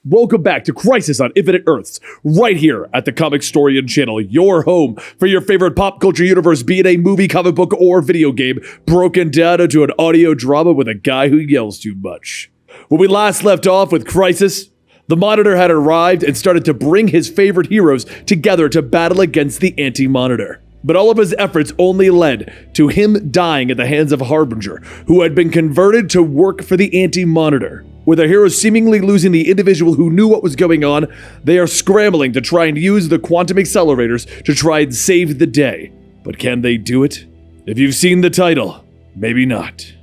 Welcome back to Crisis on Infinite Earths, right here at the Comicstorian channel, your home for your favorite pop culture universe, be it a movie, comic book, or video game, broken down into an audio drama with a guy who yells too much. When we last left off with Crisis, the Monitor had arrived and started to bring his favorite heroes together to battle against the Anti-Monitor. But all of his efforts only led to him dying at the hands of Harbinger, who had been converted to work for the Anti-Monitor. With our heroes seemingly losing the individual who knew what was going on, they are scrambling to try and use the quantum accelerators to try and save the day. But can they do it? If you've seen the title, maybe not.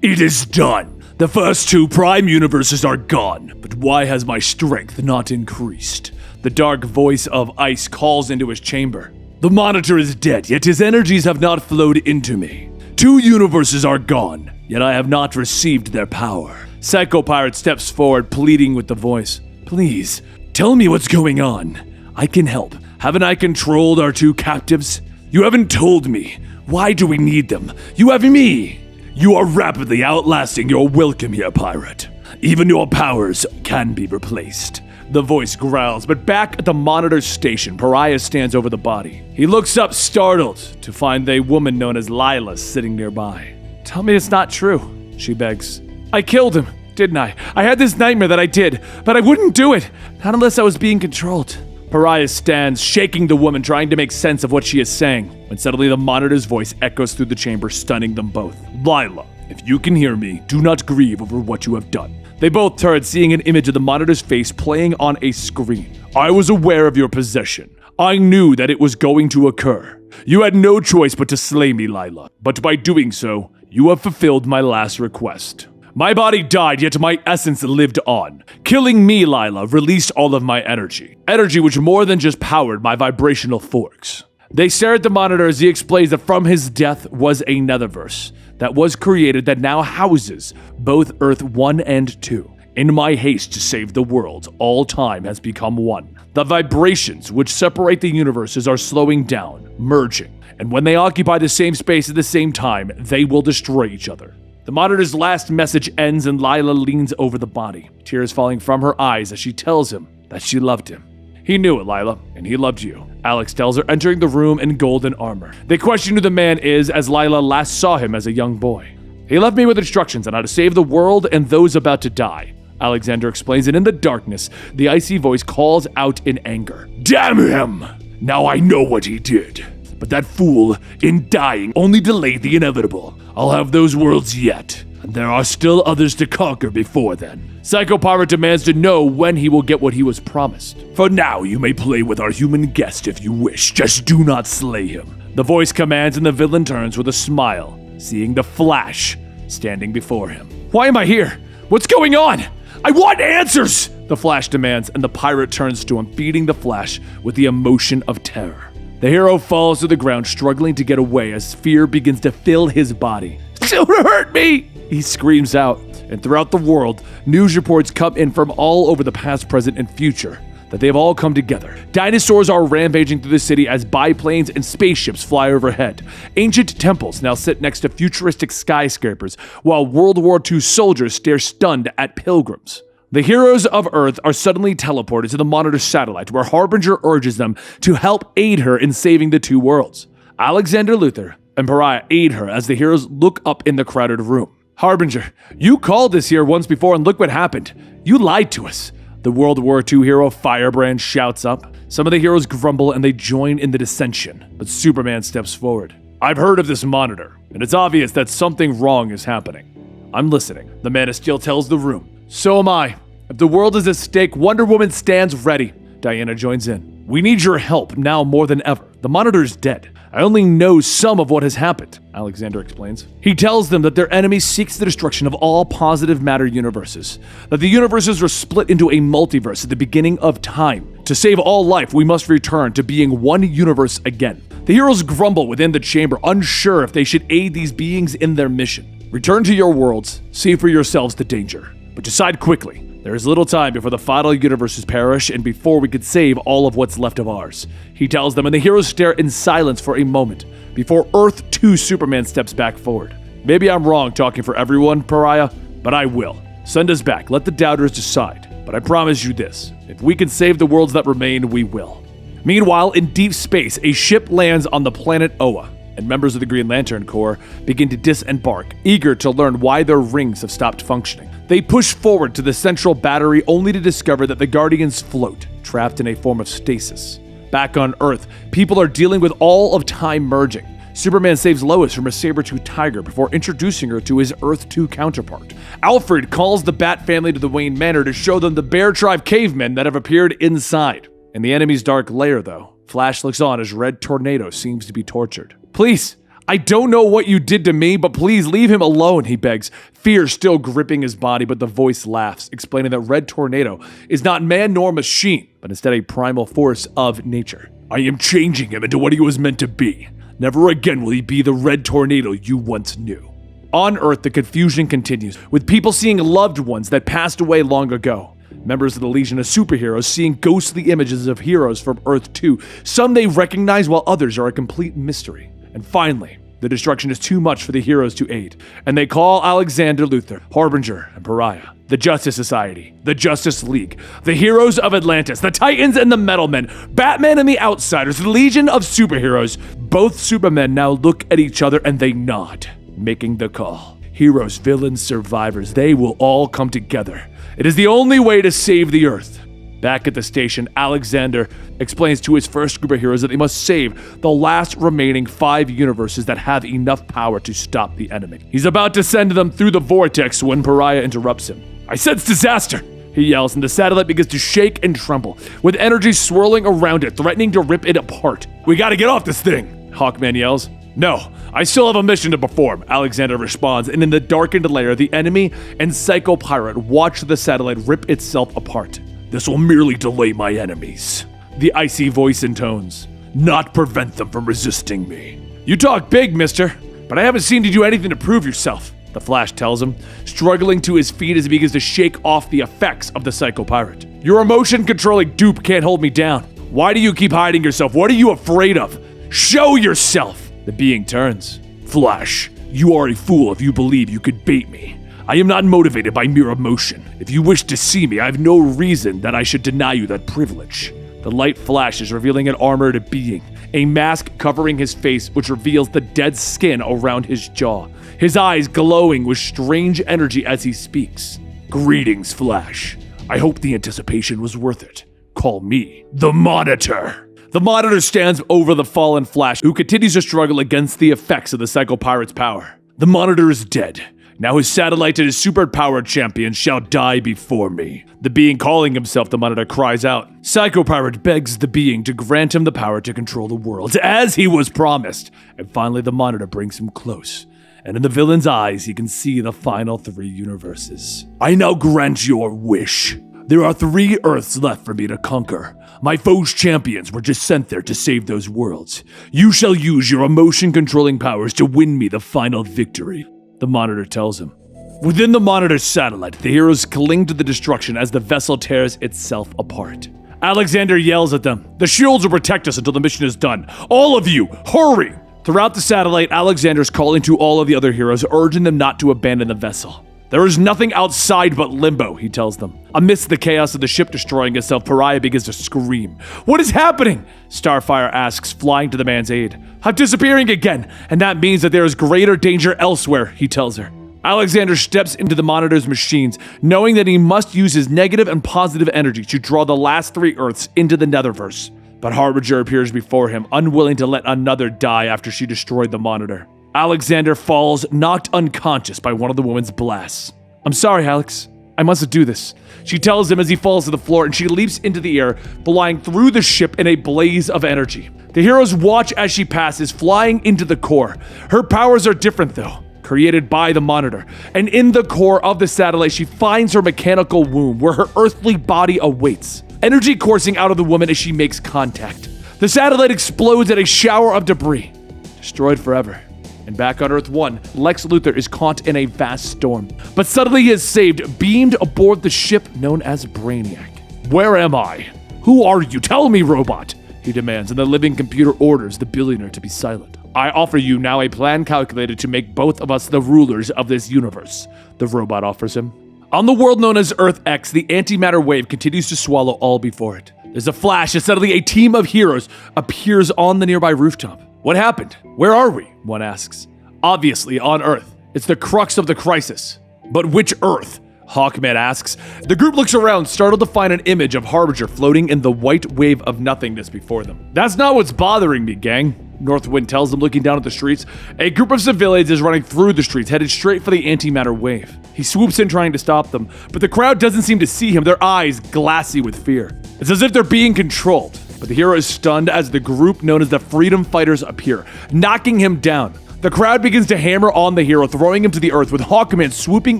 It is done. The first two Prime universes are gone, but why has my strength not increased? The dark voice of Ice calls into his chamber. The Monitor is dead, yet his energies have not flowed into me. Two universes are gone, yet I have not received their power. Psycho Pirate steps forward, pleading with the voice. Please, tell me what's going on. I can help. Haven't I controlled our two captives? You haven't told me. Why do we need them? You have me. You are rapidly outlasting your welcome here, Pirate. Even your powers can be replaced. The voice growls, but back at the Monitor station, Pariah stands over the body. He looks up, startled, to find a woman known as Lila sitting nearby. Tell me it's not true, she begs. I killed him, didn't I? I had this nightmare that I did, but I wouldn't do it, not unless I was being controlled. Pariah stands, shaking the woman, trying to make sense of what she is saying, when suddenly the Monitor's voice echoes through the chamber, stunning them both. Lila, if you can hear me, do not grieve over what you have done. They both turned, seeing an image of the Monitor's face playing on a screen. I was aware of your possession. I knew that it was going to occur. You had no choice but to slay me, Lila. But by doing so, you have fulfilled my last request. My body died, yet my essence lived on. Killing me, Lila, released all of my energy. Energy which more than just powered my vibrational forks. They stare at the Monitor as he explains that from his death was a netherverse that was created that now houses both Earth 1 and 2. In my haste to save the world, all time has become one. The vibrations which separate the universes are slowing down, merging, and when they occupy the same space at the same time, they will destroy each other. The Monitor's last message ends and Lila leans over the body, tears falling from her eyes as she tells him that she loved him. He knew it, Lila, and he loved you. Alex tells her, entering the room in golden armor. They question who the man is as Lila last saw him as a young boy. He left me with instructions on how to save the world and those about to die. Alexander explains, and in the darkness, the icy voice calls out in anger. Damn him! Now I know what he did. But that fool, in dying, only delayed the inevitable. I'll have those worlds yet, and there are still others to conquer before then. Psycho Pirate demands to know when he will get what he was promised. For now, you may play with our human guest if you wish, just do not slay him. The voice commands and the villain turns with a smile, seeing the Flash standing before him. Why am I here? What's going on? I want answers! The Flash demands, and the pirate turns to him, feeding the Flash with the emotion of terror. The hero falls to the ground, struggling to get away as fear begins to fill his body. Don't hurt me! He screams out, and throughout the world, news reports come in from all over the past, present, and future that they have all come together. Dinosaurs are rampaging through the city as biplanes and spaceships fly overhead. Ancient temples now sit next to futuristic skyscrapers, while World War II soldiers stare stunned at pilgrims. The heroes of Earth are suddenly teleported to the Monitor satellite, where Harbinger urges them to help aid her in saving the two worlds. Alexander Luthor and Pariah aid her as the heroes look up in the crowded room. Harbinger, you called us here once before and look what happened. You lied to us. The World War II hero Firebrand shouts up. Some of the heroes grumble and they join in the dissension, but Superman steps forward. I've heard of this Monitor, and it's obvious that something wrong is happening. I'm listening. The Man of Steel tells the room. So am I. If the world is at stake, Wonder Woman stands ready. Diana joins in. We need your help now more than ever. The Monitor is dead. I only know some of what has happened, Alexander explains. He tells them that their enemy seeks the destruction of all positive matter universes, that the universes were split into a multiverse at the beginning of time. To save all life, we must return to being one universe again. The heroes grumble within the chamber, unsure if they should aid these beings in their mission. Return to your worlds, see for yourselves the danger, but decide quickly. There is little time before the final universes perish and before we could save all of what's left of ours. He tells them, and the heroes stare in silence for a moment before Earth 2 Superman steps back forward. Maybe I'm wrong talking for everyone, Pariah, but I will. Send us back. Let the doubters decide. But I promise you this. If we can save the worlds that remain, we will. Meanwhile, in deep space, a ship lands on the planet Oa, and members of the Green Lantern Corps begin to disembark, eager to learn why their rings have stopped functioning. They push forward to the central battery only to discover that the Guardians float, trapped in a form of stasis. Back on Earth, people are dealing with all of time merging. Superman saves Lois from a saber-toothed tiger before introducing her to his Earth 2 counterpart. Alfred calls the Bat family to the Wayne Manor to show them the Bear Tribe cavemen that have appeared inside. In the enemy's dark lair, though, Flash looks on as Red Tornado seems to be tortured. Please, I don't know what you did to me, but please leave him alone, he begs, fear still gripping his body, but the voice laughs, explaining that Red Tornado is not man nor machine, but instead a primal force of nature. I am changing him into what he was meant to be. Never again will he be the Red Tornado you once knew. On Earth, the confusion continues, with people seeing loved ones that passed away long ago. Members of the Legion of Superheroes seeing ghostly images of heroes from Earth 2, some they recognize while others are a complete mystery. And finally, the destruction is too much for the heroes to aid, and they call Alexander Luthor, Harbinger, and Pariah, the Justice Society, the Justice League, the Heroes of Atlantis, the Titans and the Metalmen, Batman and the Outsiders, the Legion of Superheroes. Both Supermen now look at each other and they nod, making the call. Heroes, villains, survivors, they will all come together. It is the only way to save the Earth. Back at the station, Alexander explains to his first group of heroes that they must save the last remaining 5 universes that have enough power to stop the enemy. He's about to send them through the vortex when Pariah interrupts him. I sense disaster, he yells, and the satellite begins to shake and tremble, with energy swirling around it, threatening to rip it apart. We gotta get off this thing, Hawkman yells. No, I still have a mission to perform, Alexander responds, and in the darkened lair, the enemy and Psycho Pirate watch the satellite rip itself apart. This will merely delay my enemies, the icy voice intones, not prevent them from resisting me. You talk big, mister, but I haven't seen you do anything to prove yourself, the Flash tells him, struggling to his feet as he begins to shake off the effects of the Psycho Pirate. Your emotion-controlling dupe can't hold me down. Why do you keep hiding yourself? What are you afraid of? Show yourself! The being turns. Flash, you are a fool if you believe you could bait me. I am not motivated by mere emotion. If you wish to see me, I have no reason that I should deny you that privilege. The light flashes, revealing an armored being, a mask covering his face which reveals the dead skin around his jaw, his eyes glowing with strange energy as he speaks. Greetings, Flash. I hope the anticipation was worth it. Call me the Monitor. The Monitor stands over the fallen Flash, who continues to struggle against the effects of the Psycho Pirate's power. The Monitor is dead. Now his satellite and his super-powered champion shall die before me. The being calling himself the Monitor cries out. Psycho Pirate begs the being to grant him the power to control the world, as he was promised. And finally the Monitor brings him close. And in the villain's eyes, he can see the final 3 universes. I now grant your wish. There are 3 Earths left for me to conquer. My foe's champions were just sent there to save those worlds. You shall use your emotion-controlling powers to win me the final victory, the Monitor tells him. Within the Monitor's satellite, the heroes cling to the destruction as the vessel tears itself apart. Alexander yells at them. The shields will protect us until the mission is done. All of you, hurry! Throughout the satellite, Alexander's calling to all of the other heroes, urging them not to abandon the vessel. There is nothing outside but limbo, he tells them. Amidst the chaos of the ship destroying itself, Pariah begins to scream. What is happening? Starfire asks, flying to the man's aid. I'm disappearing again, and that means that there is greater danger elsewhere, he tells her. Alexander steps into the Monitor's machines, knowing that he must use his negative and positive energy to draw the last 3 Earths into the Netherverse. But Harbinger appears before him, unwilling to let another die after she destroyed the Monitor. Alexander falls, knocked unconscious by one of the woman's blasts. I'm sorry, Alex. I must do this, she tells him as he falls to the floor, and she leaps into the air, flying through the ship in a blaze of energy. The heroes watch as she passes, flying into the core. Her powers are different, though, created by the Monitor. And in the core of the satellite, she finds her mechanical womb, where her earthly body awaits. Energy coursing out of the woman as she makes contact. The satellite explodes at a shower of debris, destroyed forever. And back on Earth 1, Lex Luthor is caught in a vast storm. But suddenly he is saved, beamed aboard the ship known as Brainiac. Where am I? Who are you? Tell me, robot, he demands, and the living computer orders the billionaire to be silent. I offer you now a plan calculated to make both of us the rulers of this universe, the robot offers him. On the world known as Earth X, the antimatter wave continues to swallow all before it. There's a flash as suddenly a team of heroes appears on the nearby rooftop. What happened? Where are we? One asks. Obviously, on Earth. It's the crux of the crisis. But which Earth? Hawkman asks. The group looks around, startled to find an image of Harbinger floating in the white wave of nothingness before them. That's not what's bothering me, gang, Northwind tells them, looking down at the streets. A group of civilians is running through the streets, headed straight for the antimatter wave. He swoops in trying to stop them, but the crowd doesn't seem to see him, their eyes glassy with fear. It's as if they're being controlled, but the hero is stunned as the group known as the Freedom Fighters appear, knocking him down. The crowd begins to hammer on the hero, throwing him to the earth, with Hawkman swooping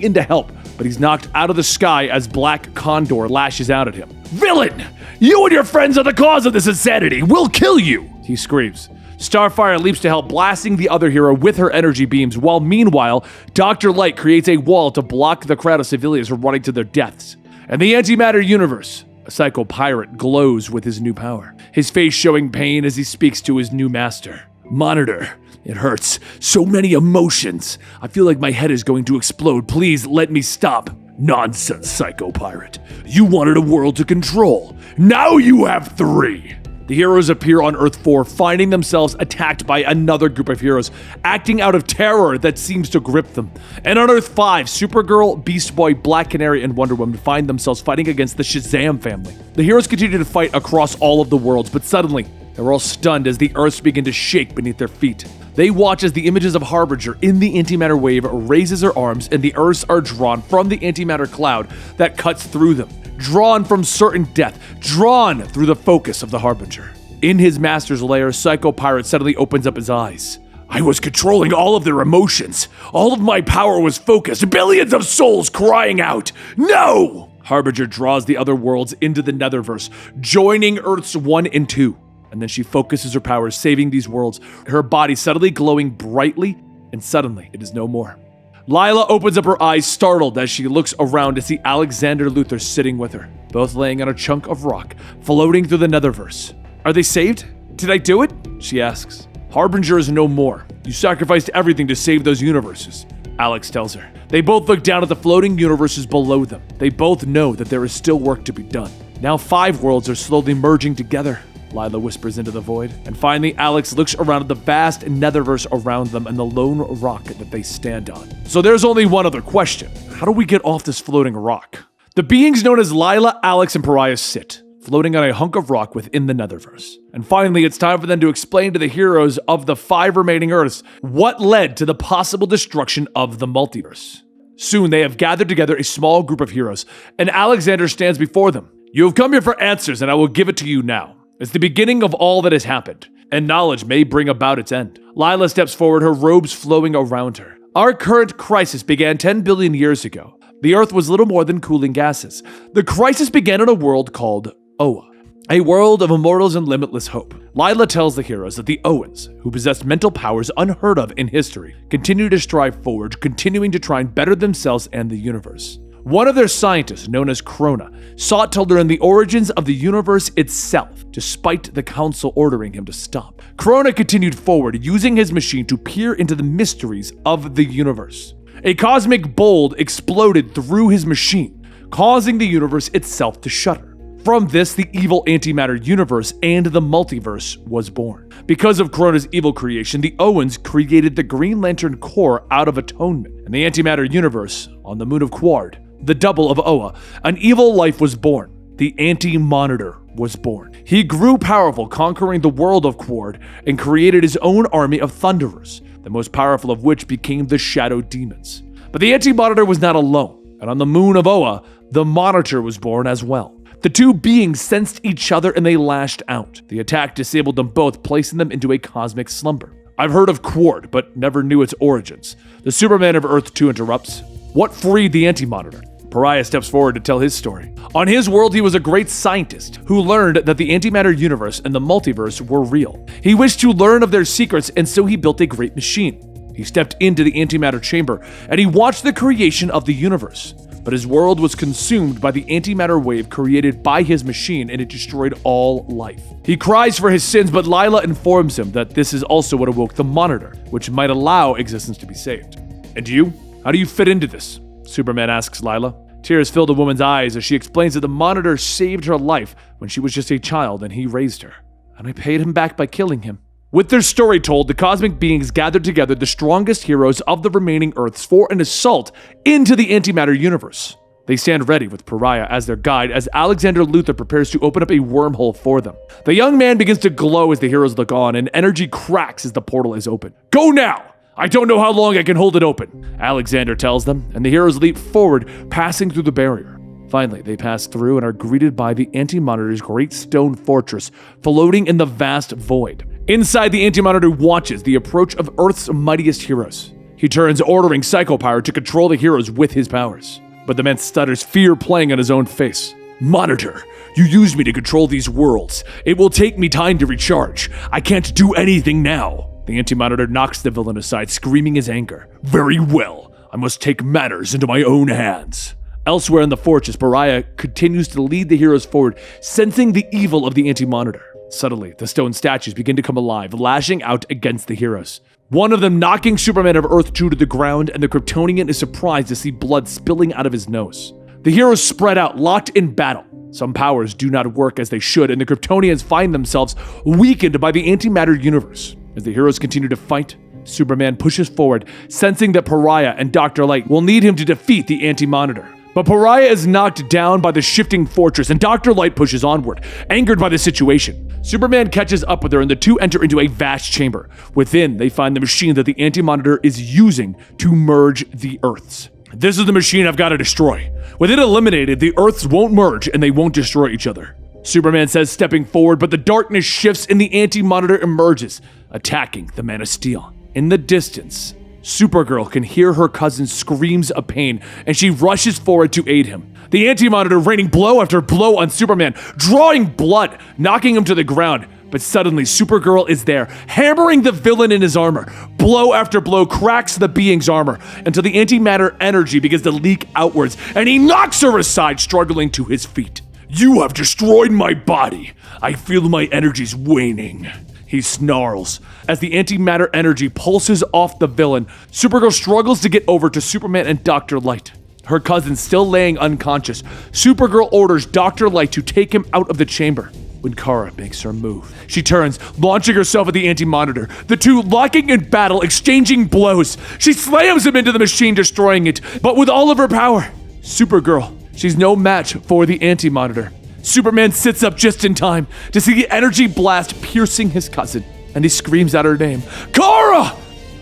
in to help, but he's knocked out of the sky as Black Condor lashes out at him. Villain! You and your friends are the cause of this insanity! We'll kill you! He screams. Starfire leaps to help, blasting the other hero with her energy beams, while meanwhile, Dr. Light creates a wall to block the crowd of civilians from running to their deaths. And the antimatter universe, a psycho pirate glows with his new power, his face showing pain as he speaks to his new master. Monitor, it hurts. So many emotions. I feel like my head is going to explode. Please let me stop. Nonsense, psycho pirate. You wanted a world to control. Now you have 3. The heroes appear on Earth 4, finding themselves attacked by another group of heroes, acting out of terror that seems to grip them. And on Earth 5, Supergirl, Beast Boy, Black Canary, and Wonder Woman find themselves fighting against the Shazam family. The heroes continue to fight across all of the worlds, but suddenly, they're all stunned as the Earths begin to shake beneath their feet. They watch as the images of Harbinger in the antimatter wave raises her arms, and the Earths are drawn from the antimatter cloud that cuts through them. Drawn from certain death, drawn through the focus of the Harbinger. In his master's lair, Psycho Pirate suddenly opens up his eyes. I was controlling all of their emotions. All of my power was focused. Billions of souls crying out, no! Harbinger draws the other worlds into the Netherverse, joining Earths 1 and 2. And then she focuses her powers, saving these worlds, her body suddenly glowing brightly, and suddenly it is no more. Lila opens up her eyes, startled as she looks around to see Alexander Luthor sitting with her, both laying on a chunk of rock, floating through the Netherverse. Are they saved? Did I do it? She asks. Harbinger is no more. You sacrificed everything to save those universes, Alex tells her. They both look down at the floating universes below them. They both know that there is still work to be done. Now 5 worlds are slowly merging together, Lila whispers into the void. And finally, Alex looks around at the vast Netherverse around them and the lone rock that they stand on. So there's only one other question. How do we get off this floating rock? The beings known as Lila, Alex, and Pariah sit, floating on a hunk of rock within the Netherverse. And finally, it's time for them to explain to the heroes of the 5 remaining Earths what led to the possible destruction of the multiverse. Soon, they have gathered together a small group of heroes, and Alexander stands before them. You have come here for answers, and I will give it to you now. It's the beginning of all that has happened, and knowledge may bring about its end. Lila steps forward, her robes flowing around her. Our current crisis began 10 billion years ago. The Earth was little more than cooling gases. The crisis began in a world called Oa, a world of immortals and limitless hope. Lila tells the heroes that the Owens, who possessed mental powers unheard of in history, continue to strive forward, continuing to try and better themselves and the universe. One of their scientists, known as Krona, sought to learn the origins of the universe itself, despite the council ordering him to stop. Krona continued forward, using his machine to peer into the mysteries of the universe. A cosmic bolt exploded through his machine, causing the universe itself to shudder. From this, the evil antimatter universe and the multiverse was born. Because of Krona's evil creation, the Owens created the Green Lantern Corps out of atonement. In the antimatter universe, on the moon of Quard, the double of Oa, an evil life was born. The Anti-Monitor was born. He grew powerful, conquering the world of Quard, and created his own army of Thunderers, the most powerful of which became the Shadow Demons. But the Anti-Monitor was not alone, and on the moon of Oa, the Monitor was born as well. The two beings sensed each other and they lashed out. The attack disabled them both, placing them into a cosmic slumber. I've heard of Quard, but never knew its origins. The Superman of Earth 2 interrupts. What freed the Anti-Monitor? Pariah steps forward to tell his story. On his world, he was a great scientist who learned that the antimatter universe and the multiverse were real. He wished to learn of their secrets, and so he built a great machine. He stepped into the antimatter chamber, and he watched the creation of the universe. But his world was consumed by the antimatter wave created by his machine, and it destroyed all life. He cries for his sins, but Lila informs him that this is also what awoke the Monitor, which might allow existence to be saved. And you? How do you fit into this? Superman asks Lila. Tears fill the woman's eyes as she explains that the Monitor saved her life when she was just a child and he raised her. And I paid him back by killing him. With their story told, the cosmic beings gathered together the strongest heroes of the remaining Earths for an assault into the antimatter universe. They stand ready with Pariah as their guide as Alexander Luthor prepares to open up a wormhole for them. The young man begins to glow as the heroes look on, and energy cracks as the portal is open. Go now! I don't know how long I can hold it open, Alexander tells them, and the heroes leap forward, passing through the barrier. Finally, they pass through and are greeted by the Anti-Monitor's great stone fortress, floating in the vast void. Inside, the Anti-Monitor watches the approach of Earth's mightiest heroes. He turns, ordering Psychopower to control the heroes with his powers. But the man stutters, fear playing on his own face. Monitor, you used me to control these worlds. It will take me time to recharge. I can't do anything now. The Anti-Monitor knocks the villain aside, screaming his anger. Very well, I must take matters into my own hands. Elsewhere in the fortress, Pariah continues to lead the heroes forward, sensing the evil of the Anti-Monitor. Suddenly, the stone statues begin to come alive, lashing out against the heroes. One of them knocking Superman of Earth 2 to the ground, and the Kryptonian is surprised to see blood spilling out of his nose. The heroes spread out, locked in battle. Some powers do not work as they should, and the Kryptonians find themselves weakened by the antimatter universe. As the heroes continue to fight, Superman pushes forward, sensing that Pariah and Dr. Light will need him to defeat the Anti-Monitor. But Pariah is knocked down by the shifting fortress, and Dr. Light pushes onward, angered by the situation. Superman catches up with her, and the two enter into a vast chamber. Within, they find the machine that the Anti-Monitor is using to merge the Earths. This is the machine I've got to destroy. With it eliminated, the Earths won't merge, and they won't destroy each other. Superman says, stepping forward, but the darkness shifts and the Anti-Monitor emerges, attacking the Man of Steel. In the distance, Supergirl can hear her cousin's screams of pain, and she rushes forward to aid him. The Anti-Monitor raining blow after blow on Superman, drawing blood, knocking him to the ground. But suddenly, Supergirl is there, hammering the villain in his armor. Blow after blow cracks the being's armor until the antimatter energy begins to leak outwards, and he knocks her aside, struggling to his feet. You have destroyed my body. I feel my energies waning. He snarls. As the antimatter energy pulses off the villain, Supergirl struggles to get over to Superman and Dr. Light. Her cousin still laying unconscious, Supergirl orders Dr. Light to take him out of the chamber. When Kara makes her move, she turns, launching herself at the Anti-Monitor, the two locking in battle, exchanging blows. She slams him into the machine, destroying it, but with all of her power. Supergirl, she's no match for the Anti-Monitor. Superman sits up just in time to see the energy blast piercing his cousin, and he screams out her name, Kara!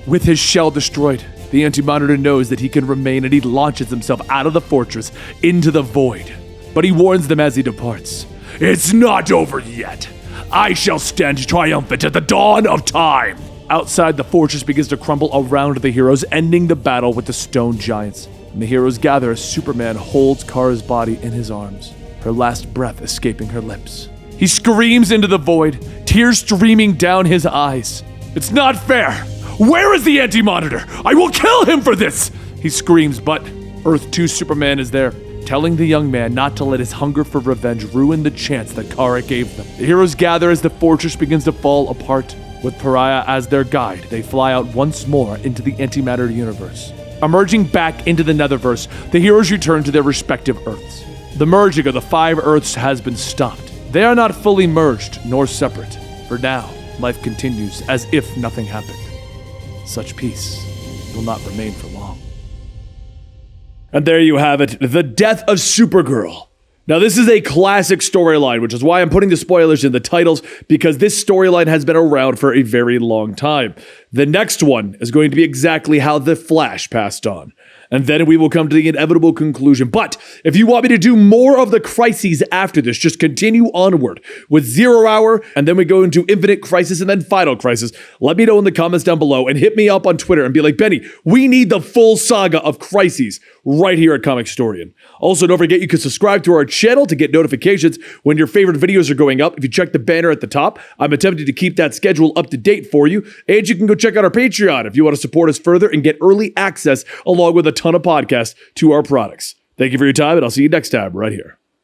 With his shell destroyed, the Anti-Monitor knows that he can remain, and he launches himself out of the fortress into the void. But he warns them as he departs. It's not over yet. I shall stand triumphant at the dawn of time. Outside, the fortress begins to crumble around the heroes, ending the battle with the stone giants. And the heroes gather as Superman holds Kara's body in his arms, her last breath escaping her lips. He screams into the void, tears streaming down his eyes. It's not fair! Where is the Anti-Monitor? I will kill him for this! He screams, but Earth 2 Superman is there, telling the young man not to let his hunger for revenge ruin the chance that Kara gave them. The heroes gather as the fortress begins to fall apart. With Pariah as their guide, they fly out once more into the antimatter universe. Emerging back into the Netherverse, the heroes return to their respective Earths. The merging of the 5 Earths has been stopped. They are not fully merged nor separate. For now, life continues as if nothing happened. Such peace will not remain for long. And there you have it, the death of Supergirl. Now this is a classic storyline, which is why I'm putting the spoilers in the titles, because this storyline has been around for a very long time. The next one is going to be exactly how The Flash passed on. And then we will come to the inevitable conclusion. But if you want me to do more of the crises after this, just continue onward with 0 Hour, and then we go into Infinite Crisis and then Final Crisis. Let me know in the comments down below, and hit me up on Twitter and be like, Benny, we need the full saga of crises right here at Comicstorian. Also, don't forget you can subscribe to our channel to get notifications when your favorite videos are going up. If you check the banner at the top, I'm attempting to keep that schedule up to date for you. And you can go check out our Patreon if you want to support us further and get early access along with a ton of podcasts to our products. Thank you for your time, and I'll see you next time right here.